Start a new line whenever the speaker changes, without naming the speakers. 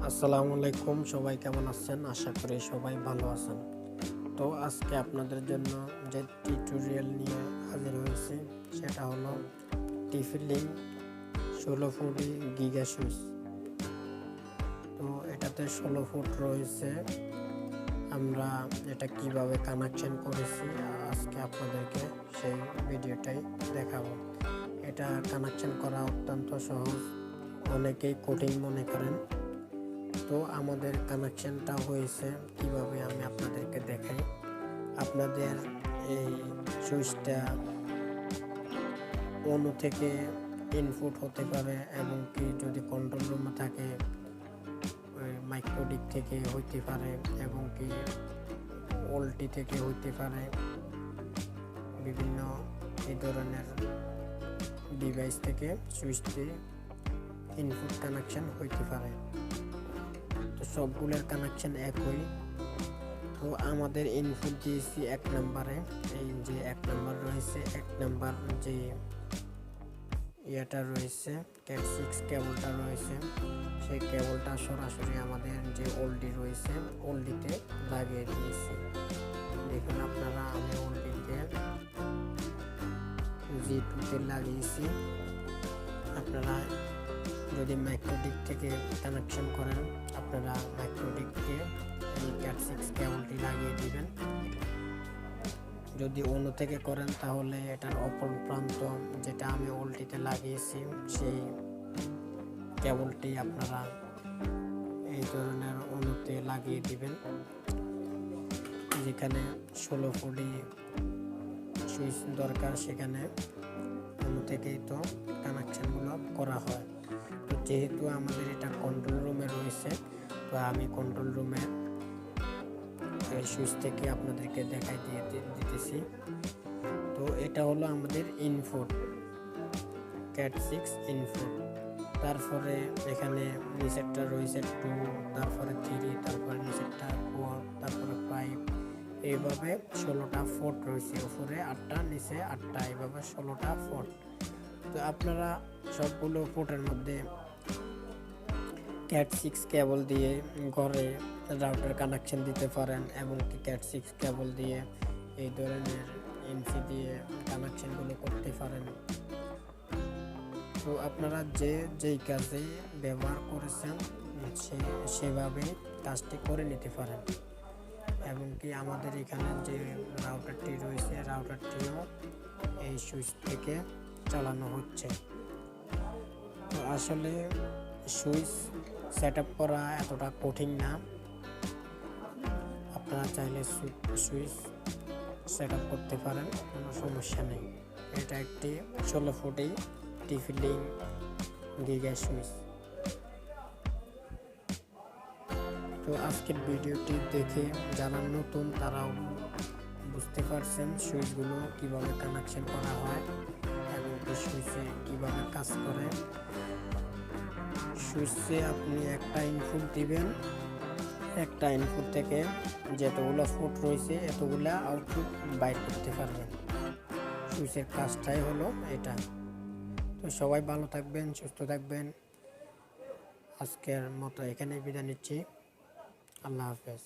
আসসালামু আলাইকুম, সবাই কেমন আছেন? আশা করি সবাই ভালো আছেন। তো আজকে আপনাদের জন্য যে টিউটোরিয়াল নিয়ে হাজির হয়েছি সেটা হলো TV link 16 foot giga switch. তো এটাতে 16 ফুট রয়েছে। আমরা এটা কিভাবে কানেকশন করেছি আজকে আপনাদেরকে সেই ভিডিওটাই দেখাবো। এটা কানেকশন করা অত্যন্ত সহজ, অনেকেই কঠিন মনে করেন। তো আমাদের কানেকশনটা হয়েছে কিভাবে আমি আপনাদেরকে দেখাই। আপনাদের এই সুইচটা অন্য থেকে ইনপুট হতে পারে এবং কি যদি কন্ট্রোল রুমে থাকে ওই মাইক্রোডিক থেকে হইতে পারে এবং কি ওল্টি থেকে হইতে পারে, বিভিন্ন এই ধরনের ডিভাইস থেকে সুইচটি ইনপুট কানেকশন হইতে পারে। তো সবগুলোর কানেকশন একই। তো আমাদের ইনপুট দিয়েছি 1 নম্বরে, এই যে 1 নম্বর রয়েছে, 1 নম্বর যে ইয়েটা রয়েছে ক্যাট 6 কেবলটা রয়েছে, সেই কেবলটা সরাসরি আমাদের যে ওল্ডি রয়েছে ওল্ডিতে লাগিয়ে দিয়েছি। দেখুন আপনারা, আমি ওল্ডিতে G2-তে লাগিয়েছি। আপনারা যদি মাইক্রোডিক থেকে কানেকশন করেন, আপনারা মাইক্রোডিককে এই ক্যাট 6 কেবলটি লাগিয়ে দিবেন। যদি অন্য থেকে করেন তাহলে এটার অপর প্রান্ত যেটা আমি ওল্টিতে লাগিয়েছি সেই কেবলটি আপনারা এই ধরনের অন্যতে লাগিয়ে দিবেন। যেখানে 16 ফুটি সুইচ দরকার সেখানে অন্য থেকেই তো কানেকশনগুলো করা হয়। তো যেহেতু আমাদের এটা কন্ট্রোল রুমে রয়েছে, তো আমি কন্ট্রোল রুমে এই সুইচ থেকে আপনাদেরকে দেখাই দিতেছি। তো এটা হলো আমাদের ইনপুট, ক্যাট 6 ইনপুট। তারপরে এখানে নিচেরটা রয়েছে 2, তারপরে 3, তারপরে নিচেরটা 4, তারপরে 5, এইভাবে 16টা পোর্ট রয়েছে। উপরে 8টা, নিচে 8টা, এইভাবে 16টা পোর্ট। তো আপনারা সবগুলো পোর্টের মধ্যে ক্যাট 6 কেবল দিয়ে ঘরে রাউটার কানেকশন দিতে পারেন এবং ক্যাট 6 কেবল দিয়ে এই ধরনের এমসি দিয়ে কানেকশনগুলো করতে পারেন। তো আপনারা যেই কাজে ব্যবহার করেছেন সেভাবে কাজটি করে নিতে পারেন। এবং কি আমাদের এখানে যে রাউটারটি রয়েছে, রাউটারটিও এই সুইচ থেকে চালানো হচ্ছে। তো আসলে সুইচ সেট আপ করা এতটা কঠিন না। আপনারা চাইলে সুইচ সেট আপ করতে পারেন, কোনো সমস্যা নেই। এটা একটি 16 ফুটি টিভি লিঙ্ক গিগা সুইচ। তো আজকের ভিডিওটি দেখে যারা নতুন তারাও বুঝতে পারছেন সুইচগুলো কিভাবে কানেকশন করা হয় এবং সুইচে কিভাবে কাজ করে। সুইচে আপনি একটা ইনপুট দিবেন, একটা ইনপুট থেকে যতগুলো ফুট রয়েছে এতগুলো আউটপুট বাইর করতে পারবেন। সুইচের কাজটাই হলো এটা। তো সবাই ভালো থাকবেন, সুস্থ থাকবেন। আজকের মতো এখানেই বিদায় নিচ্ছি। আল্লাহ হাফেজ।